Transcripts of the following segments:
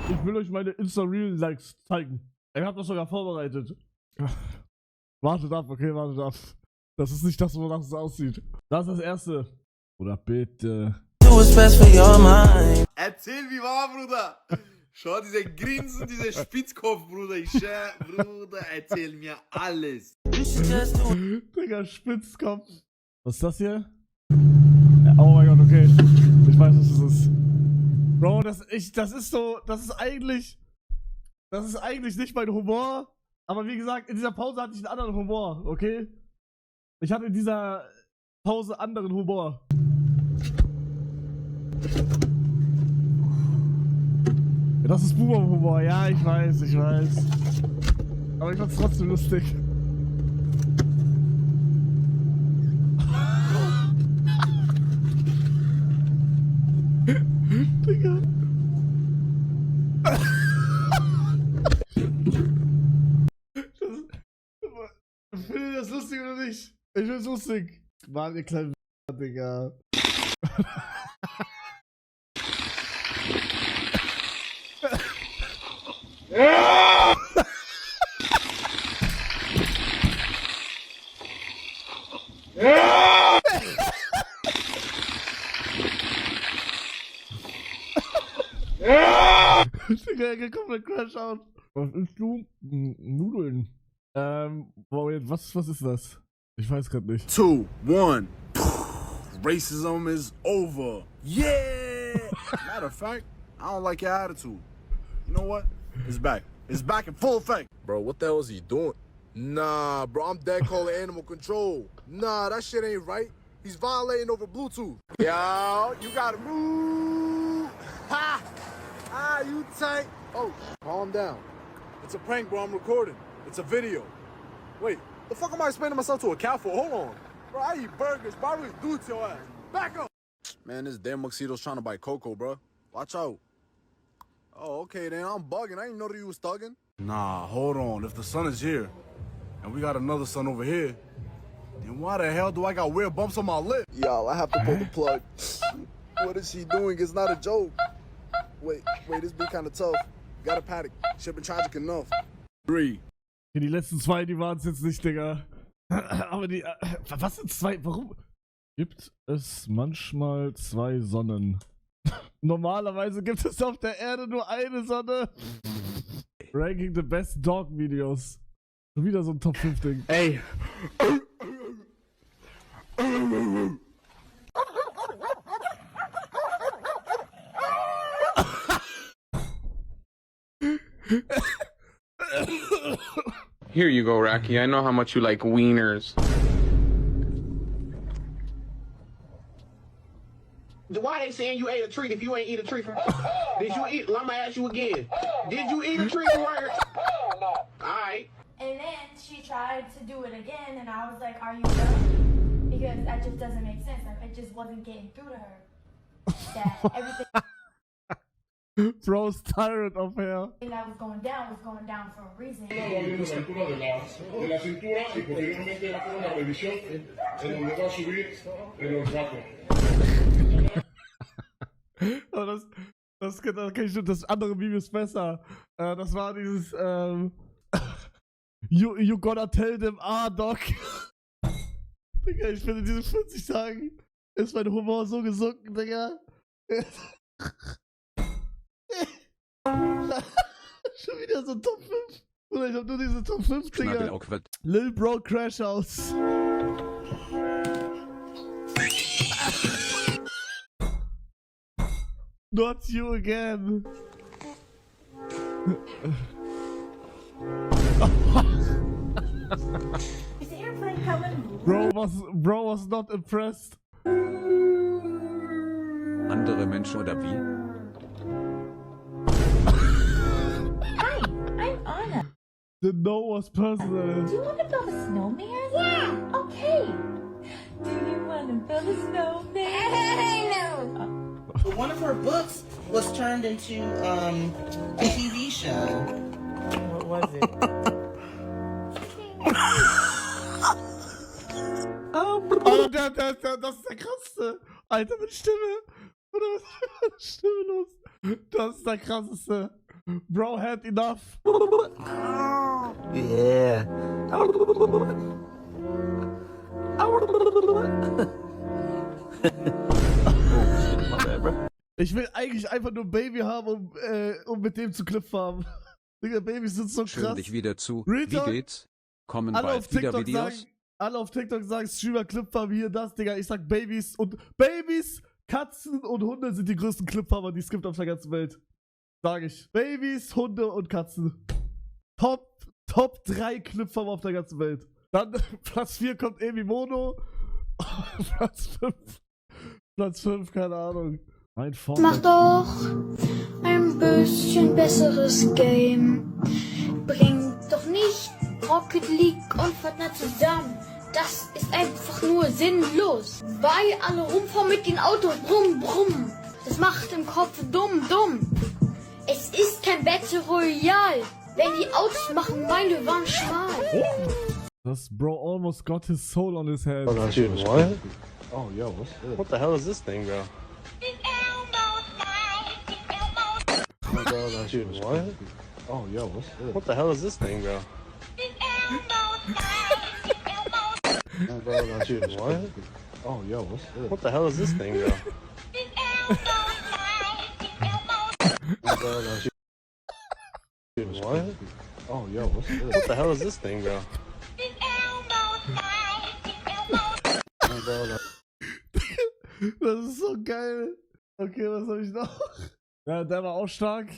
Ich will euch meine Insta-Real-Likes zeigen. Ich hab das sogar vorbereitet. Wartet ab, okay, wartet ab. Das ist nicht das, wonach es aussieht. Das ist das erste. Oder bitte. Erzähl, wie war, Bruder. Schau, dieser Grinsen, dieser Spitzkopf, Bruder. Bruder, erzähl mir alles. Digga, Spitzkopf. Was ist das hier? Ja, oh mein Gott, okay. Ich weiß, was das ist. Bro, das ist eigentlich nicht mein Humor. Aber wie gesagt, in dieser Pause hatte ich einen anderen Humor, okay? Ich hatte in dieser Pause anderen Humor. Ja, das ist Boomer-Humor, ja, ich weiß. Aber ich fand's trotzdem lustig. Digga. Findet ihr das lustig oder nicht? Ich find's lustig. Mann, ihr kleinen Digga. Digga, komplett Crash out. Was isst du? Nudeln. Was ist das? Ich weiß grad nicht. 2, 1. Racism is over. Yeah! Matter of fact, I don't like your attitude. You know what? It's back. It's back in full effect. Bro, what the hell is he doing? Nah, bro, I'm dead calling animal control. Nah, that shit ain't right. He's violating over Bluetooth. Yo, you gotta move. Ha! Ah, you tight. Oh, calm down. It's a prank, bro. I'm recording. It's a video. Wait, the fuck am I explaining myself to a cow for? Hold on. Bro, I eat burgers, bro. I really do it to your ass. Back up. Man, this damn Muxedo's trying to buy Coco, bro. Watch out. Oh, okay, then I'm bugging. I didn't know that you was thugging. Nah, hold on. If the sun is here, and we got another sun over here, then why the hell do I got weird bumps on my lip? Y'all, I have to pull the plug. What is she doing? It's not a joke. Wait, this be kind of tough. Got a paddock. Shit been tragic enough. 3. Die letzten zwei, die waren es jetzt nicht, Digga. Aber die. Was sind zwei? Warum? Gibt es manchmal zwei Sonnen? Normalerweise gibt es auf der Erde nur eine Sonne. Ranking the best Dog Videos. Schon wieder so ein Top 5 Ding. Ey. Here you go, Rocky. I know how much you like wieners. Why they saying you ate a treat if you ain't eat a treat from? Did you eat? I'ma ask you again. Did you eat a treat from right here? All right. And then she tried to do it again, and I was like, "Are you done?" Because that just doesn't make sense. Like, it just wasn't getting through to her. That everything Bro's tired of her. that was going down for a reason. Abriendo la altura de la cintura y posteriormente va a hacer una revisión en donde va a subir el olfato. Oh, das kann ich, das andere Meme ist besser. Das war dieses you gotta tell them Doc. Digga, ich finde, diese 40 Tagen ist mein Humor so gesunken, Digga. Schon wieder so Top 5. Oder ich hab nur diese Top 5, Digga. Lil Bro Crash aus. Not you again. Is the airplane coming? Bro was not impressed. Andere Menschen oder wie? Hi, I'm Anna. The no was personal. Do you want to build a snowman? Yeah. Okay. Do you want to build a snowman? No. One of her books was turned into a TV show. What was it? Oh, das ist der krasseste. Alter, mit Stimme. Oder was ist mit Stimme los? Das ist der krasseste. Bro had enough. Yeah. Ich will eigentlich einfach nur Baby haben, um mit dem zu Clip farmen. Digga, Babys sind so Schön krass. dich wieder zu. Real Wie Talk? geht's? Kommen Alle auf bald wieder TikTok Videos? sagen, alle auf TikTok sagen, Streamer Clipfarm hier, das, Digga. Ich sag Babys und Babys, Katzen und Hunde sind die größten Clipfarmer, die es gibt auf der ganzen Welt. Sag ich. Babys, Hunde und Katzen. Top 3 Clipfarmer auf der ganzen Welt. Dann Platz 4 kommt Emi Mono. Platz 5, keine Ahnung. Mein Form. Mach doch ein bisschen besseres Game. Bringt doch nicht Rocket League und Fortnite zusammen. Das ist einfach nur sinnlos. Weil alle rumfahren mit den Autos, brumm, brumm. Das macht im Kopf dumm. Es ist kein Battle Royale. Wenn die Autos machen, meine waren schmal. Das Bro almost got his soul on his head. Dude, what? Oh, yo, what the hell is this thing, bro? Dude, what? Oh, yo, what the hell is this thing, bro? Dude, what? Oh, yo, what the hell is this thing, bro? Dude, what? Oh, yo, what the hell is this thing, bro? Das ist so geil. Okay, was hab ich noch? Ja, der war auch stark.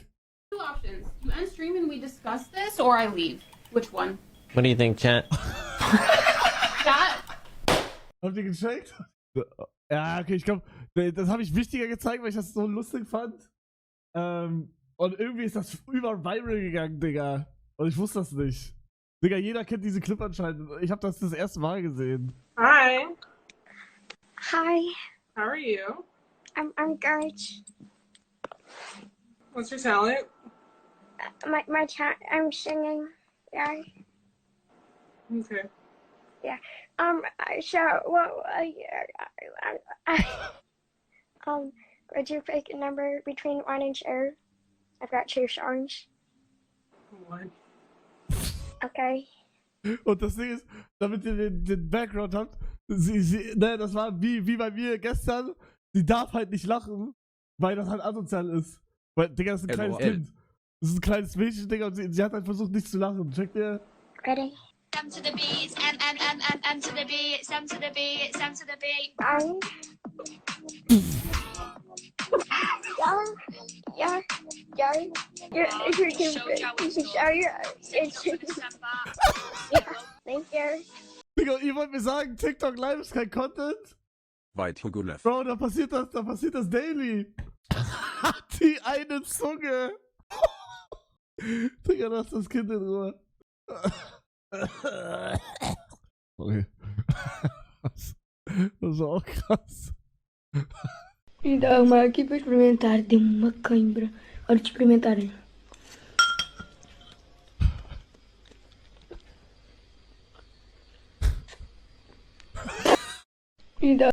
Two options. You unstream and we discuss this, or I leave. Which one? What do you think, chat? That? Habt ihr gecheckt? Ja, okay, ich glaube, das habe ich wichtiger gezeigt, weil ich das so lustig fand. Und irgendwie ist das über viral gegangen, Digga. Und ich wusste das nicht. Digga, jeder kennt diese Clip anscheinend. Ich habe das erste Mal gesehen. Hi. Hi, How are you? I'm good. What's your talent? My chat, I'm singing. Yeah. Okay. So, well, would you pick a number between 1 and 2? I've got 2 songs. One. Okay. Und das Ding ist, damit ihr den Background habt, das war wie bei mir gestern, sie darf halt nicht lachen, weil das halt asozial ist. Weil, Digga, das ist ein kleines Kind. Das ist ein kleines Mädchen, Digga, und sie hat halt versucht nicht zu lachen. Checkt ihr? Ready? M to the B, M to the B, it's M to the B, it's M to the B. Yeah. You can show your. Thank you. Digga, ihr wollt mir sagen, TikTok Live ist kein Content? Weit Hugo Left. Bro, da passiert das daily. Hat die eine Zunge. Digga, lass das Kind in Ruhe. Okay. Das war auch krass. Me dá uma aqui pra experimentar. Deu uma cãibra. Hora de experimentar. Me dá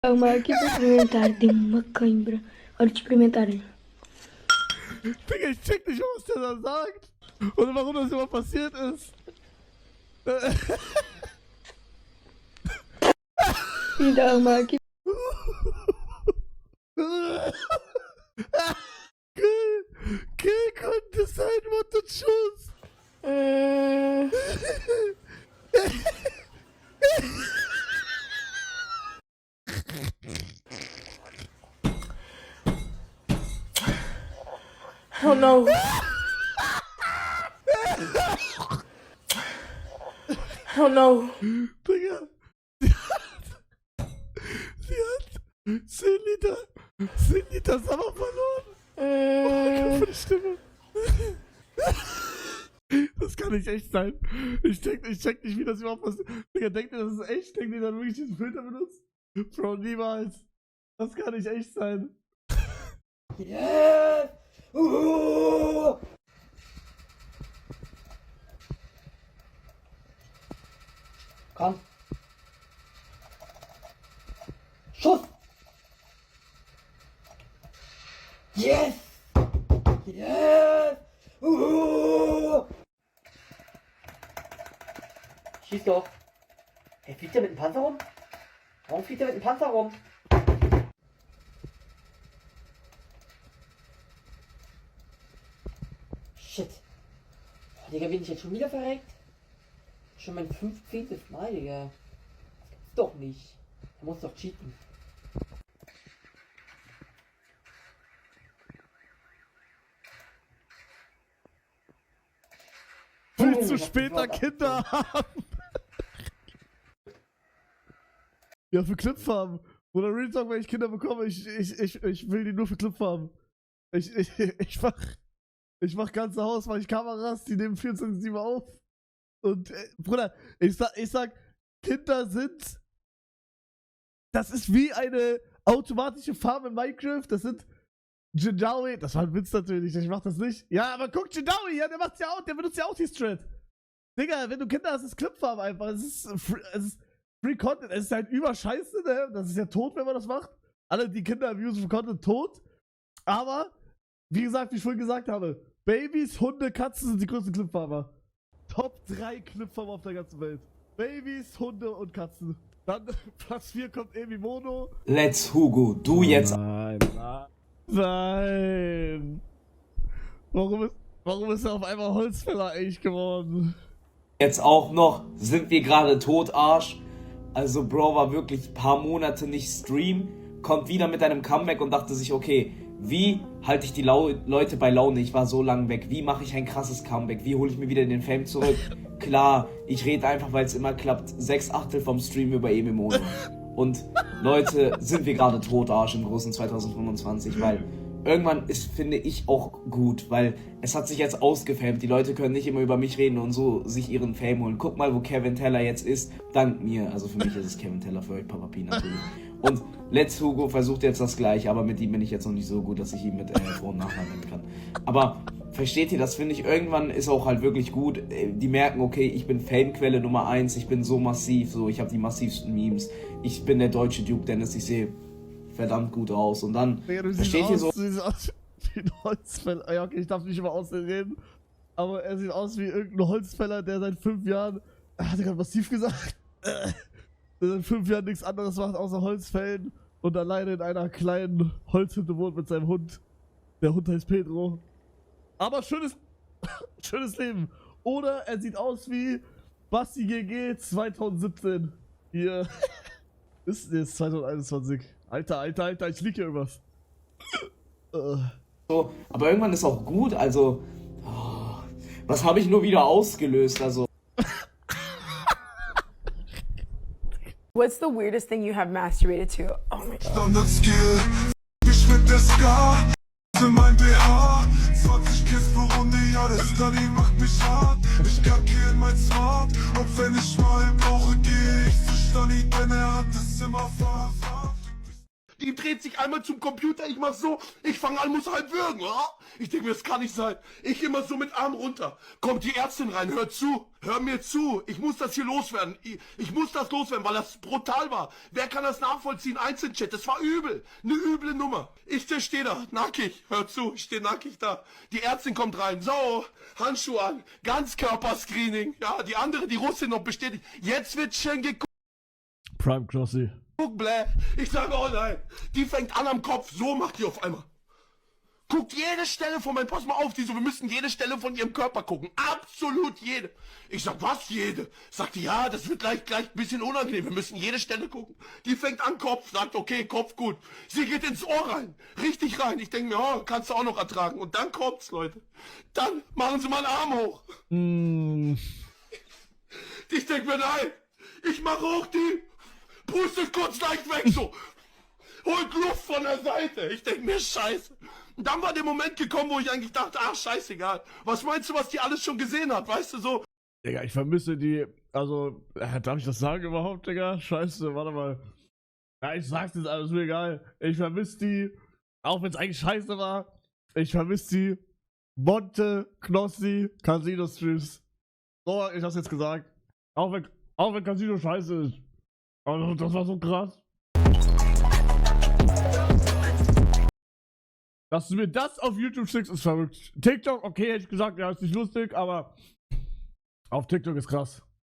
uma aqui pra experimentar. Deu uma cãibra. Hora de experimentar. Digga, ich check nicht, was der da sagt. Und warum das immer passiert ist. Me dá uma aqui. Kill couldn't decide what to choose. Oh no. Oh no. Digga. Sie hat 10 Liter Sommer verloren. Oh, für die Stimme. Das kann nicht echt sein. Ich check nicht, wie das überhaupt passiert. Digga, denkt ihr, das ist echt? Denkt ihr, dann wirklich diesen Filter benutzt? Bro, niemals. Das kann nicht echt sein. Yeah! Komm. Schuss! Yes! Yes! Schieß doch. Hey, fliegt der mit dem Panzer rum? Warum fliegt der mit dem Panzer rum? Shit. Oh, Digga, bin ich jetzt schon wieder verreckt? Schon mein 15. Mal, Digga. Das gibt's doch nicht. Er muss doch cheaten. Willst du später Kinder haben? Ja, für Clipfarben. Oder Real Talk, wenn ich Kinder bekomme, ich will die nur für Clipfarben. Ich mach ganze Haus, mach ich Kameras, die nehmen 24/7 auf. Und, Bruder, ich sag, Kinder sind, das ist wie eine automatische Farm in Minecraft, das sind Jindawi, das war ein Witz natürlich, ich mach das nicht. Ja, aber guck, Jindawi, ja, der macht's ja auch, der benutzt ja auch die Strat. Digga, wenn du Kinder hast, ist Clipfarm einfach, es ist Free Content, es ist halt überscheiße, ne? Das ist ja tot, wenn man das macht. Alle, die Kinder abusen für Content, tot. Aber, wie gesagt, wie ich vorhin gesagt habe, Babys, Hunde, Katzen sind die größten Clipfarmer. Top 3 Clipfarmer auf der ganzen Welt. Babys, Hunde und Katzen. Dann Platz 4 kommt Emi Mono. Let's Hugo, du jetzt. Nein. Warum ist er auf einmal Holzfäller eigentlich geworden? Jetzt auch noch, sind wir gerade tot, Arsch. Also Bro war wirklich ein paar Monate nicht streamen, kommt wieder mit einem Comeback und dachte sich, okay, wie halte ich die Leute bei Laune? Ich war so lange weg. Wie mache ich ein krasses Comeback? Wie hole ich mir wieder den Fame zurück? Klar, ich rede einfach, weil es immer klappt, 6/8 vom Stream über Emimono. Und Leute, sind wir gerade tot, Arsch, im großen 2025, weil irgendwann ist, finde ich, auch gut, weil es hat sich jetzt ausgefamt. Die Leute können nicht immer über mich reden und so sich ihren Fame holen. Guck mal, wo Kevin Teller jetzt ist, dank mir. Also für mich ist es Kevin Teller, für euch Papa P natürlich. Und Let's Hugo versucht jetzt das Gleiche, aber mit ihm bin ich jetzt noch nicht so gut, dass ich ihn mit Vor- und Nachnamen nennen kann. Aber versteht ihr, das finde ich, irgendwann ist auch halt wirklich gut. Die merken, okay, ich bin Famequelle Nummer 1, ich bin so massiv, so, ich habe die massivsten Memes. Ich bin der deutsche Duke Dennis, ich sehe verdammt gut aus. Und dann versteht ihr so... Du siehst aus wie ein Holzfäller. Ja, okay, ich darf nicht über Aussehen reden, aber er sieht aus wie irgendein Holzfäller, der seit 5 Jahren... Hat er gerade massiv gesagt? Der seit 5 Jahren nichts anderes macht, außer Holzfällen und alleine in einer kleinen Holzhütte wohnt mit seinem Hund. Der Hund heißt Pedro. Aber schönes Leben. Oder er sieht aus wie Basti GG 2017. Hier ist jetzt 2021. Alter, ich lieg hier irgendwas. So, aber irgendwann ist auch gut, also... was habe ich nur wieder ausgelöst, also... What's the weirdest thing you have masturbated to? Oh my god. Standard-Skill, ich mit der Ska, für mein BH, 20 Kiss pro Runde, ja, der Study macht mich hart. Ich kacke in mein Smart, und wenn ich mal brauche, geh ich zu Study, denn er hat es immer verfahrt. Die dreht sich einmal zum Computer, ich mach so, ich fange an, muss halb würgen, oder? Ich denke mir, das kann nicht sein. Ich immer so mit Arm runter. Kommt die Ärztin rein, hör zu, hör mir zu. Ich muss das hier loswerden. Ich muss das loswerden, weil das brutal war. Wer kann das nachvollziehen? Einzelchat, das war übel. Eine üble Nummer. Ich stehe da, nackig, hör zu, ich stehe nackig da. Die Ärztin kommt rein, so, Handschuhe an, Ganzkörperscreening. Ja, die andere, die Russin noch bestätigt. Jetzt wird schön geguckt. Prime Crossy. Bläh. Ich sage, oh nein, die fängt an am Kopf, so macht die auf einmal. Guckt jede Stelle von meinem, pass mal auf, die so, wir müssen jede Stelle von ihrem Körper gucken, absolut jede. Ich sag, was jede? Sagt die, ja, das wird gleich ein bisschen unangenehm, wir müssen jede Stelle gucken. Die fängt an Kopf, sagt, okay, Kopf gut. Sie geht ins Ohr rein, richtig rein. Ich denke mir, oh, kannst du auch noch ertragen. Und dann kommt's, Leute. Dann machen sie mal einen Arm hoch. Ich denke mir, nein, ich mache hoch die... Pustet kurz leicht weg, so. Holt Luft von der Seite. Ich denke mir, scheiße. Und dann war der Moment gekommen, wo ich eigentlich dachte, ach, scheißegal. Was meinst du, was die alles schon gesehen hat, weißt du, so? Digga, ich vermisse die, also, darf ich das sagen überhaupt, Digga? Scheiße, warte mal. Ja, ich sag's jetzt, alles mir egal. Ich vermisse die, auch wenn es eigentlich scheiße war, ich vermisse die Monte, Knossi, Casino-Streams. So, ich hab's jetzt gesagt. Auch wenn Casino scheiße ist. Also, das war so krass. Dass du mir das auf YouTube schickst, ist verrückt. TikTok, okay, hätte ich gesagt, ja, ist nicht lustig, aber auf TikTok ist krass.